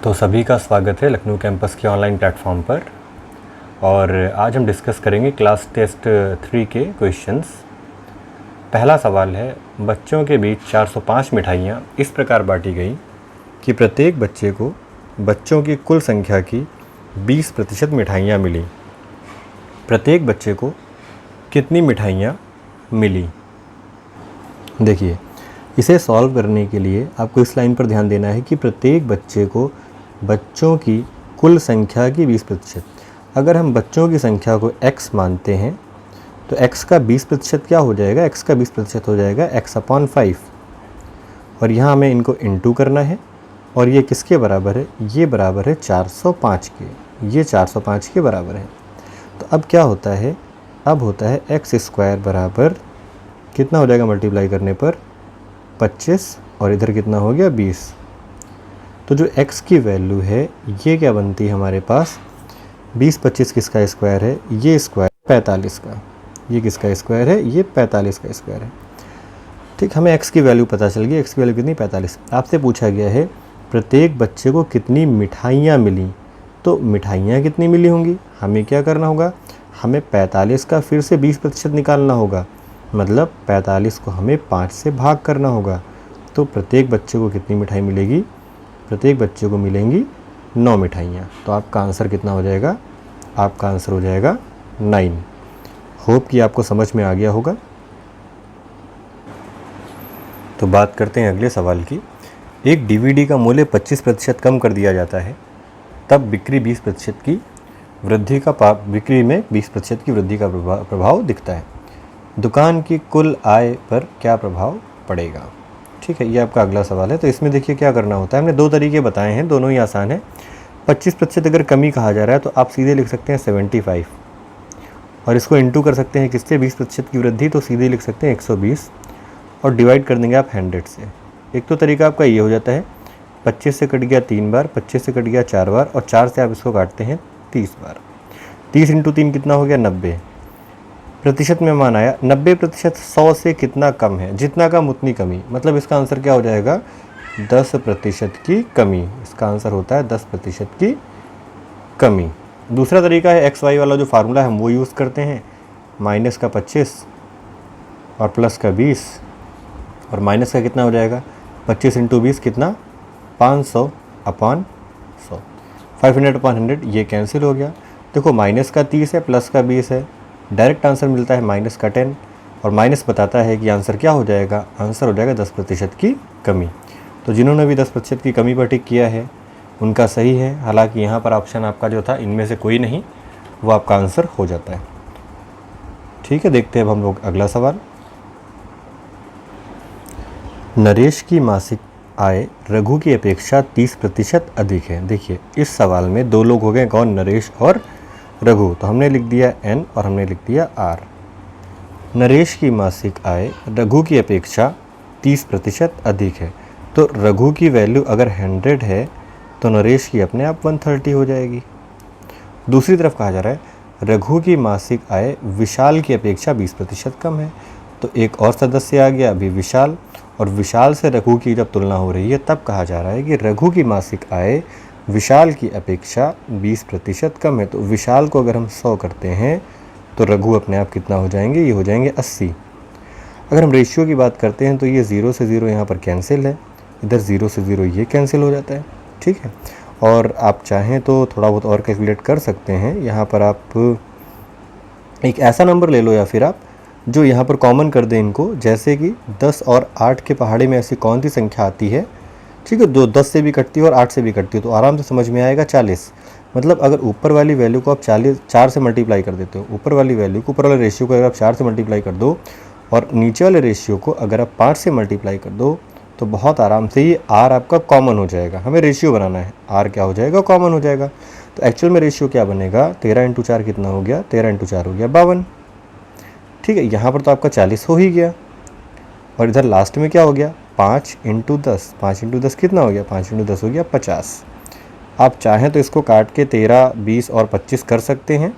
तो सभी का स्वागत है लखनऊ कैंपस के ऑनलाइन प्लेटफॉर्म पर। और आज हम डिस्कस करेंगे क्लास टेस्ट 3 के क्वेश्चंस। पहला सवाल है, बच्चों के बीच 405 मिठाइयाँ इस प्रकार बांटी गई कि प्रत्येक बच्चे को बच्चों की कुल संख्या की 20% मिठाइयाँ मिली। प्रत्येक बच्चे को कितनी मिठाइयाँ मिली? देखिए, इसे सॉल्व करने के लिए आपको इस लाइन पर ध्यान देना है कि प्रत्येक बच्चे को बच्चों की कुल संख्या की 20%। अगर हम बच्चों की संख्या को x मानते हैं तो x का 20% क्या हो जाएगा? x का 20% हो जाएगा x/5। और यहाँ हमें इनको इंटू करना है और ये किसके बराबर है? ये बराबर है 405 के। ये 405 के बराबर है। तो अब क्या होता है? अब होता है x² बराबर कितना हो जाएगा मल्टीप्लाई करने पर? 25। और इधर कितना हो गया? 20। तो जो x की वैल्यू है ये क्या बनती है हमारे पास? 20/25 किसका स्क्वायर है? ये स्क्वायर 45 का। ये किसका स्क्वायर है? ये 45 का स्क्वायर है। ठीक, हमें x की वैल्यू पता चल गई। x की वैल्यू कितनी? 45। आपसे पूछा गया है प्रत्येक बच्चे को कितनी मिठाइयाँ मिली। तो मिठाइयाँ कितनी मिली होंगी? हमें क्या करना होगा? हमें 45 का फिर से 20% निकालना होगा। मतलब 45 को हमें 5 से भाग करना होगा। तो प्रत्येक बच्चे को कितनी मिठाई मिलेगी? प्रत्येक बच्चे को मिलेंगी 9 मिठाइयाँ। तो आपका आंसर कितना हो जाएगा? आपका आंसर हो जाएगा 9। होप कि आपको समझ में आ गया होगा। तो बात करते हैं अगले सवाल की। एक डीवीडी का मूल्य 25% कम कर दिया जाता है, तब बिक्री में 20% की वृद्धि का प्रभाव दिखता है। दुकान की कुल आय पर क्या प्रभाव पड़ेगा? ठीक है, ये आपका अगला सवाल है। तो इसमें देखिए क्या करना होता है। हमने 2 तरीके बताए हैं, दोनों ही आसान है। 25% अगर कमी कहा जा रहा है तो आप सीधे लिख सकते हैं 75 और इसको इंटू कर सकते हैं किससे? 20% की वृद्धि, तो सीधे लिख सकते हैं 120 और डिवाइड कर देंगे आप 100 से। एक तो तरीका आपका ये हो जाता है, 25 से कट गया 3 बार, 25 से कट गया 4 बार और 4 से आप इसको काटते हैं 30 बार। 30 × 3 कितना हो गया? 90। प्रतिशत में मान आया 90%। 100 से कितना कम है? जितना कम उतनी कमी। मतलब इसका आंसर क्या हो जाएगा? 10% की कमी। इसका आंसर होता है 10% की कमी। दूसरा तरीका है XY वाला जो फार्मूला है हम वो यूज़ करते हैं। माइनस का 25 और प्लस का 20 और माइनस का कितना हो जाएगा? 25 × 20 कितना? 500/100। 500/100 ये कैंसिल हो गया। देखो, माइनस का 30 है, प्लस का 20 है। डायरेक्ट आंसर मिलता है माइनस का 10 और माइनस बताता है कि आंसर क्या हो जाएगा? आंसर हो जाएगा 10% की कमी। तो जिन्होंने भी 10% की कमी पर टिक किया है उनका सही है। हालांकि यहाँ पर ऑप्शन आपका जो था इनमें से कोई नहीं, वो आपका आंसर हो जाता है। ठीक है, देखते हैं अब हम लोग अगला सवाल। नरेश की मासिक आय रघु की अपेक्षा 30% अधिक है। देखिए, इस सवाल में 2 लोग हो गए, कौन? नरेश और रघु। तो हमने लिख दिया N और हमने लिख दिया R। नरेश की मासिक आय रघु की अपेक्षा 30% अधिक है। तो रघु की वैल्यू अगर 100 है तो नरेश की अपने आप 130 हो जाएगी। दूसरी तरफ कहा जा रहा है रघु की मासिक आय विशाल की अपेक्षा 20% कम है। तो एक और सदस्य आ गया अभी, विशाल। और विशाल से रघु की जब तुलना हो रही है तब कहा जा रहा है कि रघु की मासिक आय विशाल की अपेक्षा 20% कम है। तो विशाल को अगर हम 100 करते हैं तो रघु अपने आप कितना हो जाएंगे? ये हो जाएंगे 80। अगर हम रेशियो की बात करते हैं तो ये 0 से 0 यहाँ पर कैंसिल है, इधर 0 से 0 ये कैंसिल हो जाता है। ठीक है, और आप चाहें तो थोड़ा बहुत और कैलकुलेट कर सकते हैं। यहाँ पर आप एक ऐसा नंबर ले लो या फिर आप जो यहाँ पर कॉमन कर दें इनको, जैसे कि 10 और 8 के पहाड़े में ऐसी कौन सी संख्या आती है? ठीक है, जो 10 से भी कटती है और 8 से भी कटती है, तो आराम से समझ में आएगा 40। मतलब अगर ऊपर वाली वैल्यू को आप 4 से मल्टीप्लाई कर देते हो, ऊपर वाली वैल्यू को, ऊपर वाले रेशियो को अगर आप 4 से मल्टीप्लाई कर दो और नीचे वाले रेशियो को अगर आप 5 से मल्टीप्लाई कर दो तो बहुत आराम से ये R आपका कॉमन हो जाएगा। हमें रेशियो बनाना है, R क्या हो जाएगा? कॉमन हो जाएगा। तो एक्चुअल में रेशियो क्या बनेगा? 13 × 4 कितना हो गया? 13 × 4 हो गया 52। ठीक है, यहाँ पर तो आपका 40 हो ही गया और इधर लास्ट में क्या हो गया? 5 × 10। 5 × 10 कितना हो गया? 5 × 10 हो गया 50। आप चाहें तो इसको काट के 13, 20 और 25 कर सकते हैं।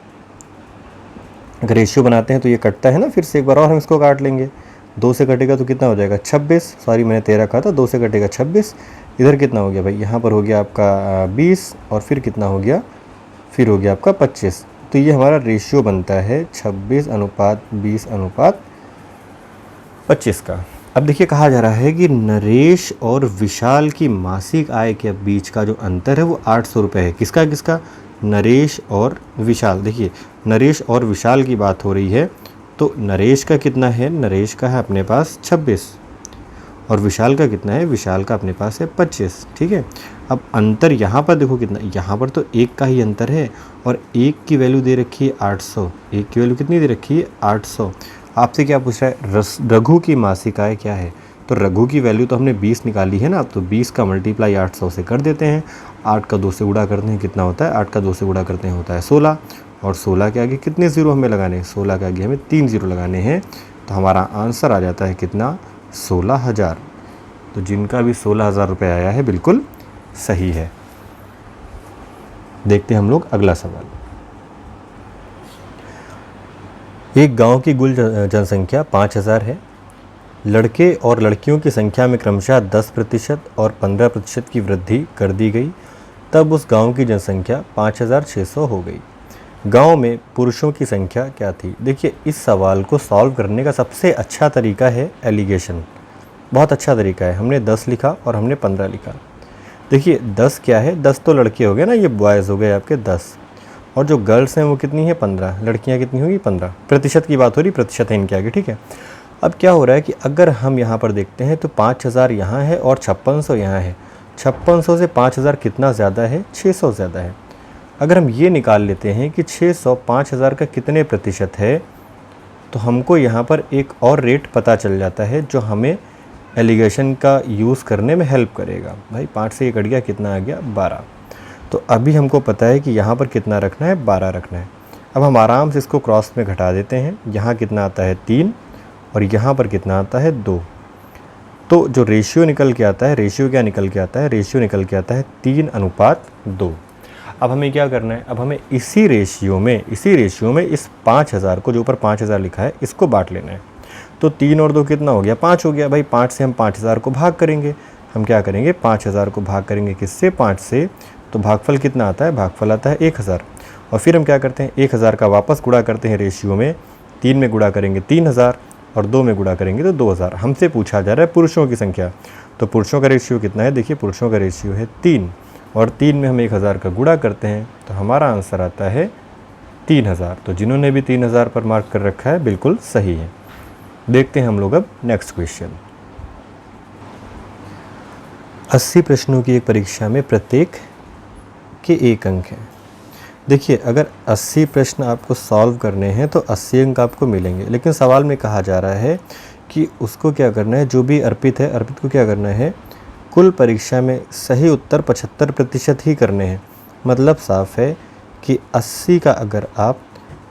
अगर रेशियो बनाते हैं तो ये कटता है ना, फिर से एक बार और हम इसको काट लेंगे। 2 से कटेगा तो कितना हो जाएगा 26, सॉरी मैंने 13 कहा था, 2 से कटेगा 26। इधर कितना हो गया भाई, यहाँ पर हो गया आपका 20 और फिर कितना हो गया, फिर हो गया आपका 25। तो ये हमारा रेशियो बनता है 26:20:25 का। अब देखिए कहा जा रहा है कि नरेश और विशाल की मासिक आय के बीच का जो अंतर है वो 800 रुपये है। किसका किसका, नरेश और विशाल। देखिए नरेश और विशाल की बात हो रही है, तो नरेश का कितना है, नरेश का है अपने पास 26 और विशाल का कितना है, विशाल का अपने पास है 25। ठीक है, अब अंतर यहाँ पर देखो कितना, यहाँ पर तो 1 का ही अंतर है और 1 की वैल्यू दे रखी है 800। 1 की वैल्यू कितनी दे रखी है 800। आपसे क्या पूछ रहा है, रघु की मासिक आय क्या है। तो रघु की वैल्यू तो हमने 20 निकाली है ना, तो 20 का मल्टीप्लाई 800 से कर देते हैं। 8 का 2 से गुणा करते हैं कितना होता है, 8 का 2 से गुणा करते हैं होता है 16। और 16 के आगे कितने ज़ीरो हमें लगाने हैं, 16 के आगे हमें 3 ज़ीरो लगाने हैं। तो हमारा आंसर आ जाता है कितना, 16,000। तो जिनका भी 16,000 रुपये आया है बिल्कुल सही है। देखते हैं हम लोग अगला सवाल। एक गांव की कुल जनसंख्या 5,000 है। लड़के और लड़कियों की संख्या में क्रमशः 10% और 15% की वृद्धि कर दी गई, तब उस गांव की जनसंख्या 5,600 हो गई। गांव में पुरुषों की संख्या क्या थी। देखिए इस सवाल को सॉल्व करने का सबसे अच्छा तरीका है एलिगेशन। बहुत अच्छा तरीका है। हमने 10 लिखा और हमने 15 लिखा। देखिए 10 क्या है, 10 तो लड़के हो गए ना, ये बॉयज़ हो गए आपके 10, और जो गर्ल्स हैं वो कितनी है 15, लड़कियां कितनी होगी 15। प्रतिशत की बात हो रही, प्रतिशत है इनके आगे। ठीक है, अब क्या हो रहा है कि अगर हम यहाँ पर देखते हैं तो 5,000 यहाँ है और 5600 यहाँ है। 5600 से 5,000 कितना ज़्यादा है, 600 ज़्यादा है। अगर हम ये निकाल लेते हैं कि 600 5,000 का कितने प्रतिशत है, तो हमको यहाँ पर एक और रेट पता चल जाता है जो हमें एलिगेशन का यूज़ करने में हेल्प करेगा। भाई 5 से ये कट गया, कितना आ गया 12। तो अभी हमको पता है कि यहाँ पर कितना रखना है, 12 रखना है। अब हम आराम से इसको क्रॉस में घटा देते हैं। यहाँ कितना आता है 3 और यहाँ पर कितना आता है 2। तो जो रेशियो निकल के आता है, रेशियो क्या निकल के आता है, रेशियो निकल के आता है 3:2। अब हमें क्या करना है, अब हमें इसी रेशियो में इस 5,000 को, जो ऊपर 5,000 लिखा है, इसको बांट लेना है। तो 3 और 2 कितना हो गया, 5 हो गया। भाई 5 से हम 5,000 को भाग करेंगे। हम क्या करेंगे, 5,000 को भाग करेंगे किससे, 5 से। तो भागफल कितना आता है, भागफल आता है 1,000। और फिर हम क्या करते हैं, 1,000 का वापस गुणा करते हैं रेशियो में। 3 में गुणा करेंगे 3,000 और 2 में गुणा करेंगे तो 2,000। हमसे पूछा जा रहा है पुरुषों की संख्या, तो पुरुषों का रेशियो कितना है, देखिए पुरुषों का रेशियो है 3 और 3 में हम 1,000 का गुणा करते हैं तो हमारा आंसर आता है 3,000। तो जिन्होंने भी 3,000 पर मार्क कर रखा है बिल्कुल सही है। देखते हैं हम लोग अब नेक्स्ट क्वेश्चन। 80 प्रश्नों की एक परीक्षा में प्रत्येक के 1 अंक हैं। देखिए अगर 80 प्रश्न आपको सॉल्व करने हैं तो 80 अंक आपको मिलेंगे, लेकिन सवाल में कहा जा रहा है कि उसको क्या करना है, जो भी अर्पित है, अर्पित को क्या करना है, कुल परीक्षा में सही उत्तर 75% ही करने हैं। मतलब साफ है कि 80 का अगर आप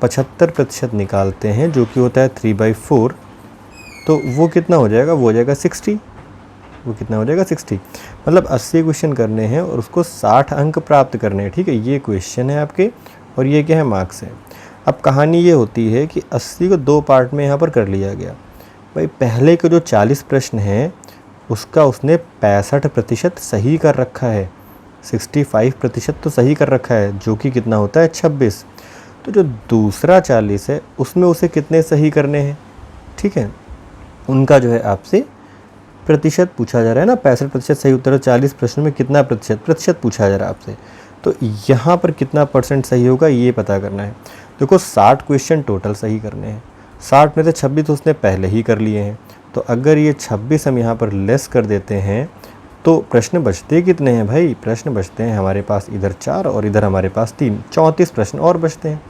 75% निकालते हैं, जो कि होता है 3/4, तो वो कितना हो जाएगा, वो हो जाएगा 60। वो कितना हो जाएगा 60। मतलब 80 क्वेश्चन करने हैं और उसको 60 अंक प्राप्त करने हैं। ठीक है, ये क्वेश्चन है आपके और ये क्या है, मार्क्स है। अब कहानी ये होती है कि 80 को 2 पार्ट में यहाँ पर कर लिया गया। भाई पहले के जो 40 प्रश्न हैं उसका उसने 65% सही कर रखा है, 65% तो सही कर रखा है, जो कि कितना होता है 26। तो जो दूसरा 40 है उसमें उसे कितने सही करने हैं, ठीक है, उनका जो है आपसे प्रतिशत पूछा जा रहा है ना। 65% सही उत्तर है, 40 प्रश्न में कितना प्रतिशत पूछा जा रहा है आपसे। तो यहाँ पर कितना परसेंट सही होगा ये पता करना है। देखो 60 क्वेश्चन टोटल सही करने हैं, 60 में से 26 तो उसने पहले ही कर लिए हैं। तो अगर ये 26 हम यहाँ पर लेस कर देते हैं तो प्रश्न बचते कितने हैं भाई, प्रश्न बचते हैं हमारे पास इधर 4 और इधर हमारे पास 3, 34 प्रश्न और बचते हैं।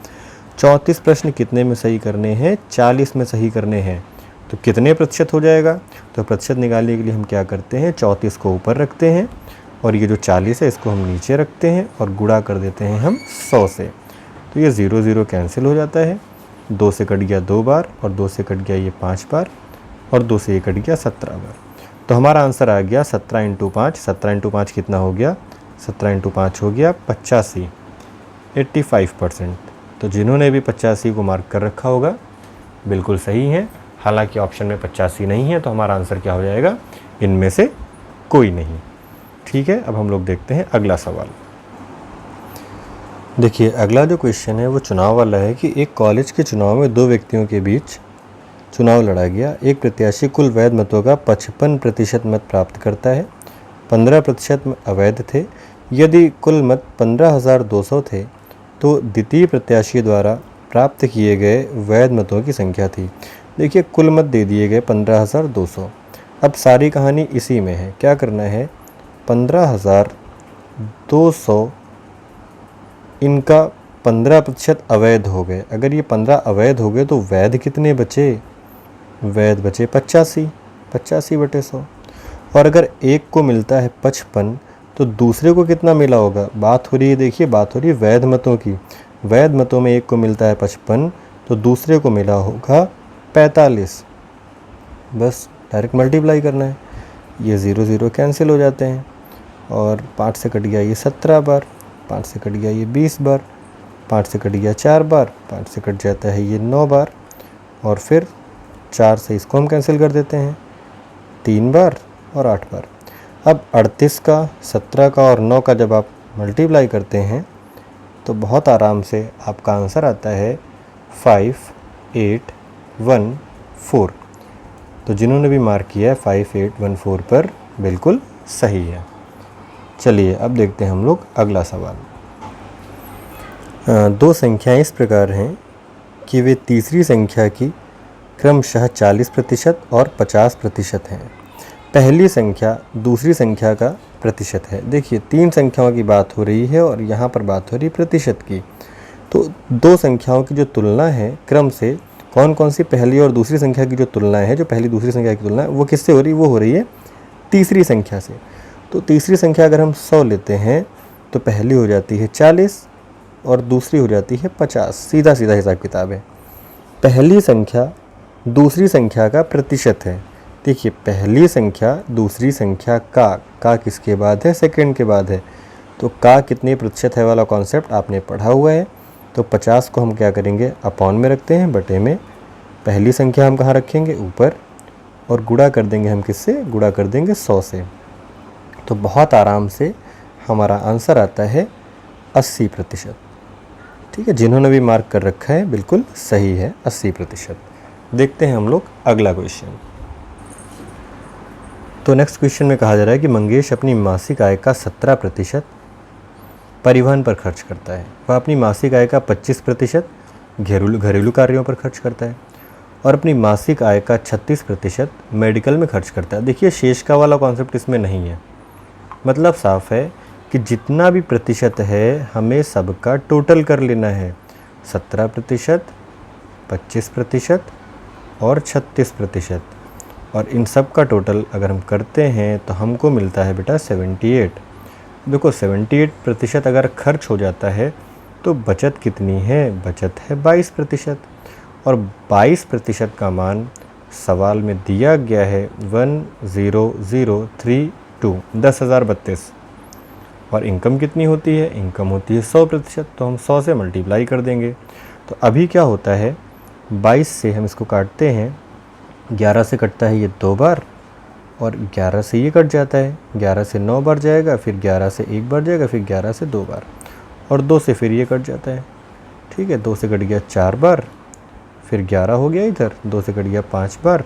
34 प्रश्न कितने में सही करने हैं, 40 में सही करने हैं। तो कितने प्रतिशत हो जाएगा, तो प्रतिशत निकालने के लिए हम क्या करते हैं, 34 को ऊपर रखते हैं और ये जो 40 है इसको हम नीचे रखते हैं और गुणा कर देते हैं हम 100 से। तो ये 0 0 कैंसिल हो जाता है, 2 से कट गया 2 बार और 2 से कट गया ये 5 बार और 2 से ये कट गया 17 बार। तो हमारा आंसर आ गया 17 × 5। 17 × 5 कितना हो गया, 17 × 5 हो गया 85, 85%। तो जिन्होंने भी 85 को मार्क कर रखा होगा बिल्कुल सही है हालांकि ऑप्शन में 85 नहीं है, तो हमारा आंसर क्या हो जाएगा, इनमें से कोई नहीं। ठीक है, अब हम लोग देखते हैं अगला सवाल। देखिए अगला जो क्वेश्चन है वो चुनाव वाला है कि एक कॉलेज के चुनाव में दो व्यक्तियों के बीच चुनाव लड़ा गया। एक प्रत्याशी कुल वैध मतों का 55% मत प्राप्त करता है, 15% अवैध थे। यदि कुल मत 15,200 थे तो द्वितीय प्रत्याशी द्वारा प्राप्त किए गए वैध मतों की संख्या थी। देखिए कुल मत दे दिए गए 15,200। अब सारी कहानी इसी में है, क्या करना है, 15,200 इनका 15% अवैध हो गए। अगर ये 15 अवैध हो गए तो वैध कितने बचे, वैध बचे 85/100। और अगर एक को मिलता है 55 तो दूसरे को कितना मिला होगा, बात हो रही है, देखिए बात हो रही है वैध मतों की। वैध मतों में एक को मिलता है 55 तो दूसरे को मिला होगा 45। बस डायरेक्ट मल्टीप्लाई करना है, ये 0 0 कैंसिल हो जाते हैं और 5 से कट गया ये 17 बार, 5 से कट गया ये 20 बार, 5 से कट गया 4 बार, 5 से कट जाता है ये 9 बार, और फिर 4 से इसको हम कैंसिल कर देते हैं 3 बार और 8 बार। अब 38 का, 17 का और 9 का जब आप मल्टीप्लाई करते हैं तो बहुत आराम से आपका आंसर आता है 5814। तो जिन्होंने भी मार्क किया है 5814 पर बिल्कुल सही है। चलिए अब देखते हैं हम लोग अगला सवाल। दो संख्याएं इस प्रकार हैं कि वे तीसरी संख्या की क्रमशः 40% और 50% हैं। पहली संख्या दूसरी संख्या का प्रतिशत है। देखिए तीन संख्याओं की बात हो रही है और यहाँ पर बात हो रही है प्रतिशत की। तो दो संख्याओं की जो तुलना है क्रम से, कौन कौन सी पहली और दूसरी संख्या की जो तुलना है, जो पहली दूसरी संख्या की तुलना है वो किससे हो रही है, वो हो रही है तीसरी संख्या से। तो तीसरी संख्या अगर हम 100 लेते हैं तो पहली हो जाती है 40 और दूसरी हो जाती है 50। सीधा सीधा हिसाब किताब है। पहली संख्या दूसरी संख्या का प्रतिशत है। देखिए पहली संख्या दूसरी संख्या का किसके बाद है, सेकंड के बाद है। तो का कितने प्रतिशत है वाला कॉन्सेप्ट आपने पढ़ा हुआ है। तो 50 को हम क्या करेंगे, अपॉन में रखते हैं, बटे में। पहली संख्या हम कहाँ रखेंगे, ऊपर, और गुणा कर देंगे हम किससे, गुणा कर देंगे 100 से। तो बहुत आराम से हमारा आंसर आता है 80%। ठीक है, जिन्होंने भी मार्क कर रखा है बिल्कुल सही है, 80%। देखते हैं हम लोग अगला क्वेश्चन। तो नेक्स्ट क्वेश्चन में कहा जा रहा है कि मंगेश अपनी मासिक आय का 17% परिवहन पर खर्च करता है। वह अपनी मासिक आय का 25% घरेलू कार्यों पर खर्च करता है और अपनी मासिक आय का 36% मेडिकल में खर्च करता है। देखिए शेष का वाला कॉन्सेप्ट इसमें नहीं है। मतलब साफ है कि जितना भी प्रतिशत है हमें सबका टोटल कर लेना है। 17%, 25% और 36%, और इन सब का टोटल अगर हम करते हैं तो हमको मिलता है बेटा 78। देखो 78% अगर खर्च हो जाता है तो बचत कितनी है, बचत है 22%, और 22% का मान सवाल में दिया गया है 10032, 10,032। और इनकम कितनी होती है, इनकम होती है 100%। तो हम 100 से मल्टीप्लाई कर देंगे। तो अभी क्या होता है, 22 से हम इसको काटते हैं, 11 से कटता है ये 2 बार, और 11 से ये कट जाता है, 11 से 9 बार जाएगा, फिर 11 से 1 बार जाएगा, फिर 11 से 2 बार, और 2 से फिर ये कट जाता है। ठीक है, 2 से कट गया 4 बार, फिर 11 हो गया इधर, 2 से कट गया 5 बार,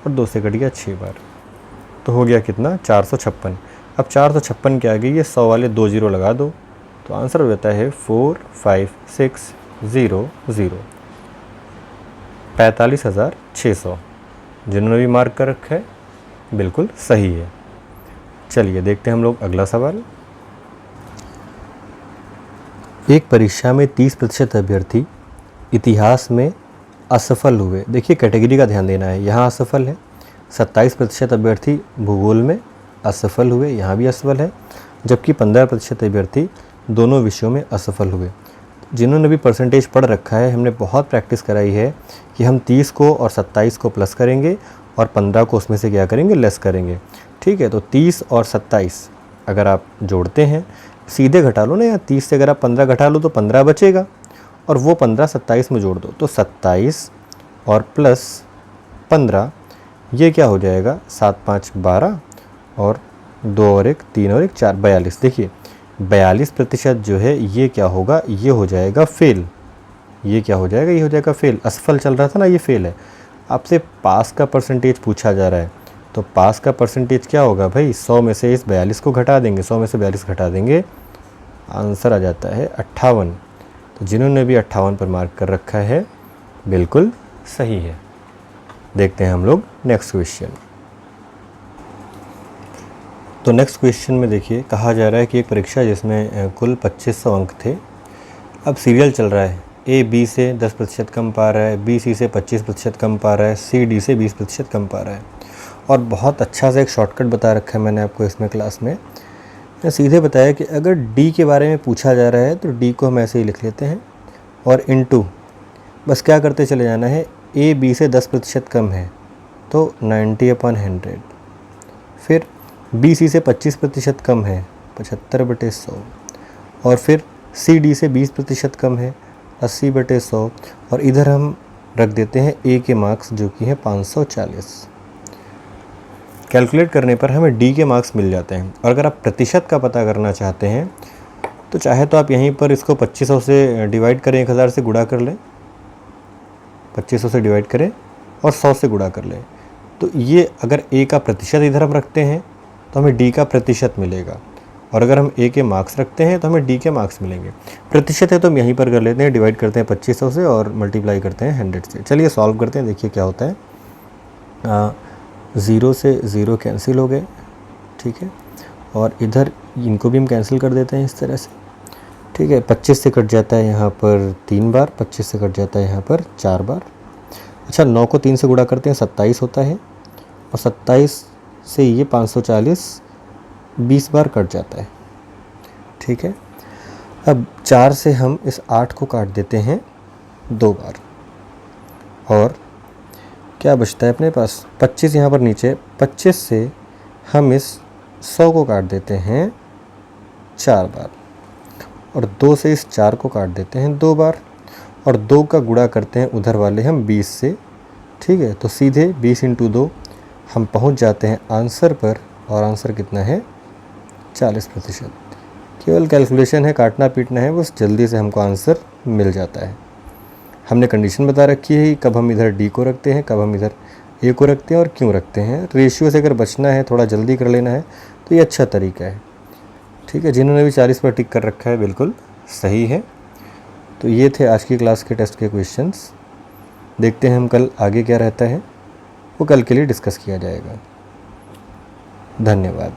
और 2 से कट गया 6 बार। तो हो गया कितना, 456। अब 456 के आगे ये 100 वाले 2 जीरो लगा दो, तो आंसर हो जाता है 45600, 45,600। जिन्होंने भी मार्क कर रखा है बिल्कुल सही है। चलिए देखते हैं हम लोग अगला सवाल। एक परीक्षा में 30% अभ्यर्थी इतिहास में असफल हुए। देखिए कैटेगरी का ध्यान देना है, यहाँ असफल है। 27% अभ्यर्थी भूगोल में असफल हुए, यहाँ भी असफल है। जबकि 15% अभ्यर्थी दोनों विषयों में असफल हुए। जिन्होंने भी परसेंटेज पढ़ रखा है, हमने बहुत प्रैक्टिस कराई है कि हम 30 को और 27 को प्लस करेंगे और 15 को उसमें से क्या करेंगे, लेस करेंगे। ठीक है, तो 30 और 27 अगर आप जोड़ते हैं, सीधे घटा लो ना, या 30 से अगर आप 15 घटा लो तो 15 बचेगा, और वो 15 27 में जोड़ दो तो 27 और प्लस 15, ये क्या हो जाएगा 7 5 12 और 2 और 1 3 और 1 4 42। देखिए 42% जो है ये क्या होगा, ये हो जाएगा फेल। ये क्या हो जाएगा, ये हो जाएगा फेल। असफल चल रहा था ना, ये फेल है। आपसे पास का परसेंटेज पूछा जा रहा है, तो पास का परसेंटेज क्या होगा भाई, 100 में से इस 42 को घटा देंगे, 100 में से 42 घटा देंगे, आंसर आ जाता है 58। तो जिन्होंने भी 58 पर मार्क कर रखा है बिल्कुल सही है। देखते हैं हम लोग नेक्स्ट क्वेश्चन। तो नेक्स्ट क्वेश्चन में देखिए कहा जा रहा है कि एक परीक्षा जिसमें कुल 2500 अंक थे, अब सीरियल चल रहा है। ए बी से 10% कम पा रहा है, बी सी से 25% कम पा रहा है, सी डी से 20% कम पा रहा है। और बहुत अच्छा सा एक शॉर्टकट बता रखा है मैंने आपको इसमें क्लास में। सीधे बताया कि अगर डी के बारे में पूछा जा रहा है तो डी को हम ऐसे ही लिख लेते हैं और इनटू बस क्या करते चले जाना है, ए बी से 10% कम है तो 90/100, फिर बी सी से 25% कम है 75/100, और फिर सी डी से 20% कम है 80/100, और इधर हम रख देते हैं ए के मार्क्स जो कि है 540। कैलकुलेट करने पर हमें डी के मार्क्स मिल जाते हैं। और अगर आप प्रतिशत का पता करना चाहते हैं तो चाहे तो आप यहीं पर इसको 2500 से डिवाइड करें, 1000 से गुणा कर लें, 2500 से डिवाइड करें और 100 से गुणा कर लें। तो ये अगर ए का प्रतिशत इधर हम रखते हैं तो हमें डी का प्रतिशत मिलेगा, और अगर हम ए के मार्क्स रखते हैं तो हमें डी के मार्क्स मिलेंगे। प्रतिशत है तो हम यहीं पर कर लेते हैं, डिवाइड करते हैं 2500 से और मल्टीप्लाई करते हैं 100 से। चलिए सॉल्व करते हैं, देखिए क्या होता है। 0 से 0 कैंसिल हो गए, ठीक है, और इधर इनको भी हम कैंसिल कर देते हैं इस तरह से, ठीक है। 25 से कट जाता है यहाँ पर 3 बार, 25 से कट जाता है यहाँ पर 4 बार। अच्छा 9 को 3 से गुणा करते हैं 27 होता है, और 27 से ये 540 20 बार कट जाता है, ठीक है। अब 4 से हम इस 8 को काट देते हैं 2 बार, और क्या बचता है अपने पास 25 यहाँ पर नीचे। 25 से हम इस 100 को काट देते हैं 4 बार, और 2 से इस 4 को काट देते हैं 2 बार, और 2 का गुणा करते हैं उधर वाले हम 20 से, ठीक है। तो सीधे 20 × 2 हम पहुंच जाते हैं आंसर पर, और आंसर कितना है 40%। केवल कैलकुलेशन है, काटना पीटना है, बस जल्दी से हमको आंसर मिल जाता है। हमने कंडीशन बता रखी है कब हम इधर डी को रखते हैं, कब हम इधर ए को रखते हैं और क्यों रखते हैं। रेशियो से अगर बचना है, थोड़ा जल्दी कर लेना है तो ये अच्छा तरीका है, ठीक है। जिन्होंने भी 40 पर टिक कर रखा है बिल्कुल सही है। तो ये थे आज की क्लास के टेस्ट के क्वेश्चंस। देखते हैं हम कल आगे क्या रहता है, वो कल के लिए डिस्कस किया जाएगा। धन्यवाद।